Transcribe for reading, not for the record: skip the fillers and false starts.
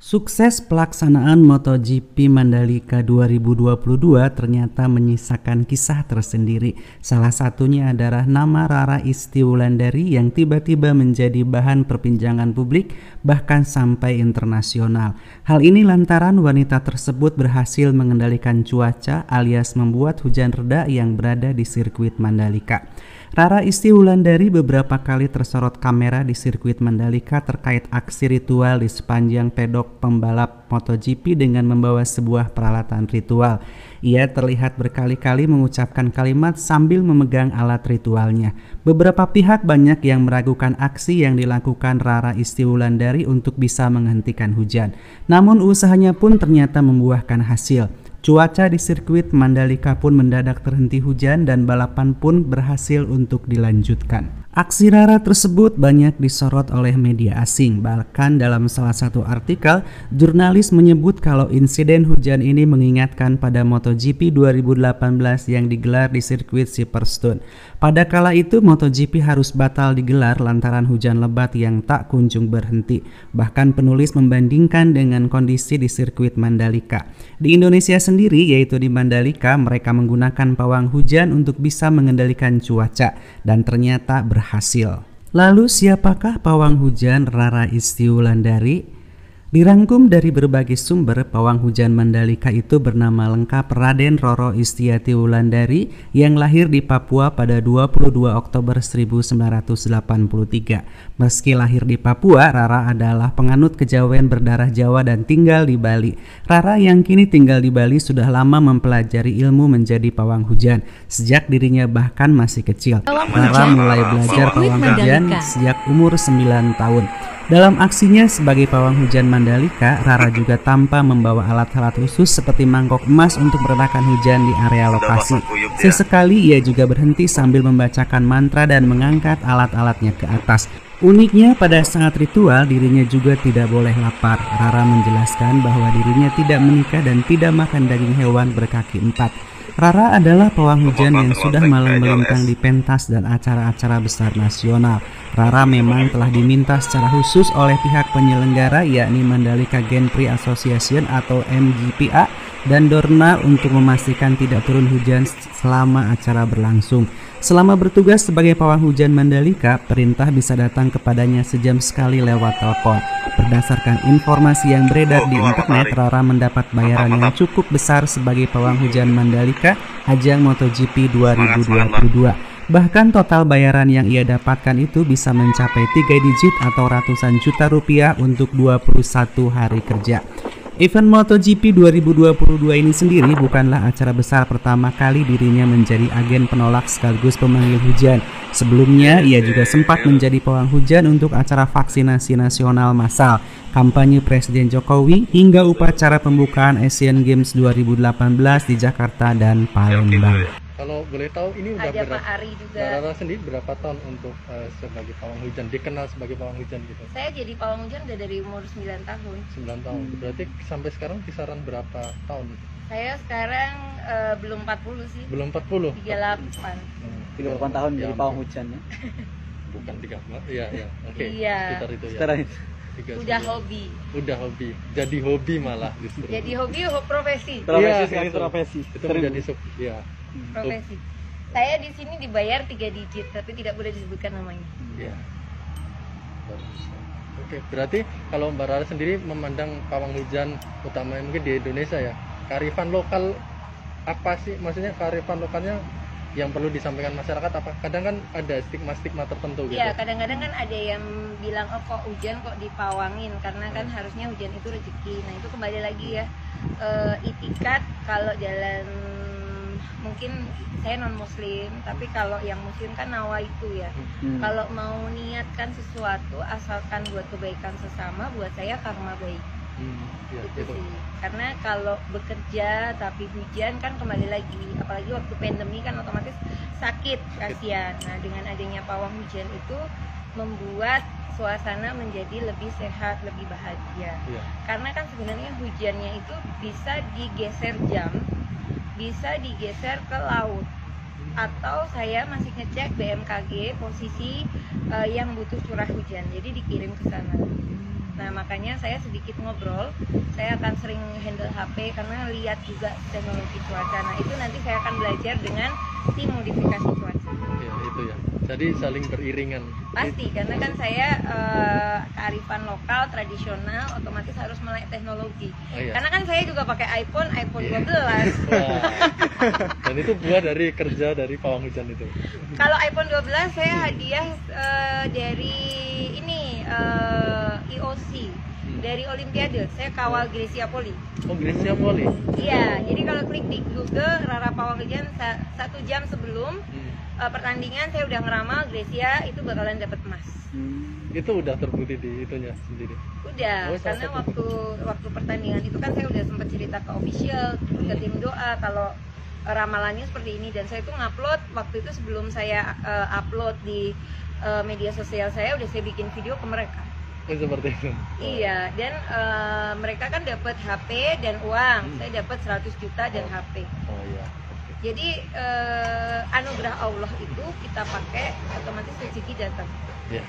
Sukses pelaksanaan MotoGP Mandalika 2022 ternyata menyisakan kisah tersendiri. Salah satunya adalah nama Rara Istiwulandari yang tiba-tiba menjadi bahan perbincangan publik bahkan sampai internasional. Hal ini lantaran wanita tersebut berhasil mengendalikan cuaca alias membuat hujan reda yang berada di sirkuit Mandalika. Rara Istiwulandari beberapa kali tersorot kamera di sirkuit Mandalika terkait aksi ritual di sepanjang pedok pembalap MotoGP dengan membawa sebuah peralatan ritual. Ia terlihat berkali-kali mengucapkan kalimat sambil memegang alat ritualnya. Beberapa pihak banyak yang meragukan aksi yang dilakukan Rara Istiwulandari untuk bisa menghentikan hujan. Namun usahanya pun ternyata membuahkan hasil. Cuaca di sirkuit Mandalika pun mendadak terhenti hujan dan balapan pun berhasil untuk dilanjutkan. Aksi Rara tersebut banyak disorot oleh media asing. Bahkan dalam salah satu artikel, jurnalis menyebut kalau insiden hujan ini mengingatkan pada MotoGP 2018 yang digelar di sirkuit Silverstone. Pada kala itu MotoGP harus batal digelar lantaran hujan lebat yang tak kunjung berhenti. Bahkan penulis membandingkan dengan kondisi di sirkuit Mandalika. Di Indonesia sendiri, yaitu di Mandalika, mereka menggunakan pawang hujan untuk bisa mengendalikan cuaca dan ternyata berhasil. Lalu siapakah pawang hujan Rara Istiwulandari? Dirangkum dari berbagai sumber, pawang hujan Mandalika itu bernama lengkap Raden Roro Istiati Wulandari yang lahir di Papua pada 22 Oktober 1983. Meski lahir di Papua, Rara adalah penganut kejawen berdarah Jawa dan tinggal di Bali. Rara yang kini tinggal di Bali sudah lama mempelajari ilmu menjadi pawang hujan. Sejak dirinya bahkan masih kecil, Rara mulai belajar pawang hujan sejak umur 9 tahun. Dalam aksinya sebagai pawang hujan Mandalika, Rara juga tanpa membawa alat-alat khusus seperti mangkok emas untuk meredakan hujan di area lokasi. Sesekali ia juga berhenti sambil membacakan mantra dan mengangkat alat-alatnya ke atas. Uniknya pada saat ritual dirinya juga tidak boleh lapar. Rara menjelaskan bahwa dirinya tidak menikah dan tidak makan daging hewan berkaki 4. Rara adalah pawang hujan yang sudah malang melintang di pentas dan acara-acara besar nasional. Rara memang telah diminta secara khusus oleh pihak penyelenggara yakni Mandalika Grand Prix Association atau MGPA dan Dorna untuk memastikan tidak turun hujan selama acara berlangsung. Selama bertugas sebagai pawang hujan Mandalika, perintah bisa datang kepadanya sejam sekali lewat telepon. Berdasarkan informasi yang beredar di internet, Rara mendapat bayaran yang cukup besar sebagai pawang hujan Mandalika ajang MotoGP 2022. Bahkan total bayaran yang ia dapatkan itu bisa mencapai 3 digit atau ratusan juta rupiah untuk 21 hari kerja. Event MotoGP 2022 ini sendiri bukanlah acara besar pertama kali dirinya menjadi agen penolak sekaligus pemanggil hujan. Sebelumnya, ia juga sempat menjadi pawang hujan untuk acara vaksinasi nasional massal, kampanye Presiden Jokowi, hingga upacara pembukaan Asian Games 2018 di Jakarta dan Palembang. Kalau boleh tahu ini udah ada Pak Ari juga. Rara sendiri berapa tahun untuk sebagai pawang hujan, dikenal sebagai pawang hujan gitu? Saya jadi pawang hujan udah dari umur 9 tahun. 9 tahun. Berarti sampai sekarang kisaran berapa tahun? Saya sekarang belum 40 sih. Belum 40? 38. 38 tahun jadi pawang hujan ya? Bukan 30. Iya, iya. Oke. Iya. Sekitar itu ya. Sekarang itu. Udah hobi. Udah hobi. Jadi hobi malah justru. Jadi hobi profesi. Profesi Iya, sekali itu. profesi. Itu menjadi ya. Profesi. Saya di sini dibayar 3 digit tapi tidak boleh disebutkan namanya. Iya. Oke, berarti kalau Mbak Rara sendiri memandang pawang hujan utamanya mungkin di Indonesia ya, kearifan lokal apa sih? Maksudnya kearifan lokalnya yang perlu disampaikan masyarakat apa? Kadang kan ada stigma-stigma tertentu gitu. Iya, kadang-kadang kan ada yang bilang oh kok hujan kok dipawangin karena kan harusnya hujan itu rezeki. Nah, itu kembali lagi ya itikat kalau jalan mungkin saya non muslim tapi kalau yang muslim kan nawa itu ya kalau mau niatkan sesuatu asalkan buat kebaikan sesama buat saya karma baik Ya, itu sih karena kalau bekerja tapi hujan kan kembali lagi apalagi waktu pandemi kan otomatis sakit kasihan. Nah dengan adanya pawang hujan itu membuat suasana menjadi lebih sehat lebih bahagia karena kan sebenarnya hujannya itu bisa digeser jam bisa digeser ke laut atau saya masih ngecek BMKG posisi yang butuh curah hujan jadi dikirim ke sana. Nah makanya saya sedikit ngobrol, saya akan sering handle HP karena lihat juga teknologi cuaca. Nah itu nanti saya akan belajar dengan tim modifikasi cuaca. Ya itu ya, jadi saling beriringan. Pasti, karena kan saya kearifan lokal tradisional otomatis harus melek teknologi. Oh, iya. Karena kan saya juga pakai iPhone Iya. 12. Wah. Dan itu buah dari kerja dari pawang hujan itu. Kalau iPhone 12 saya hadiah dari ini IOC, dari Olimpiade. Saya kawal Grecia Poli. Oh, Grecia Poli. Iya, jadi kalau klik di Google Rara Pawang Hujan 1 jam sebelum pertandingan saya udah ngeramal Grecia itu bakalan dapat emas. Itu udah terbukti di itunya sendiri. Udah, Oh, karena salah satu. waktu pertandingan itu kan saya udah sempat cerita ke official, ke tim doa kalau ramalannya seperti ini, dan saya tuh ngupload waktu itu sebelum saya upload di media sosial saya udah saya bikin video ke mereka. Oh, seperti itu. Iya, dan mereka kan dapat HP dan uang. Saya dapat 100 juta dan HP. Oh iya. Jadi anugerah Allah itu kita pakai otomatis rezeki datang. Ya.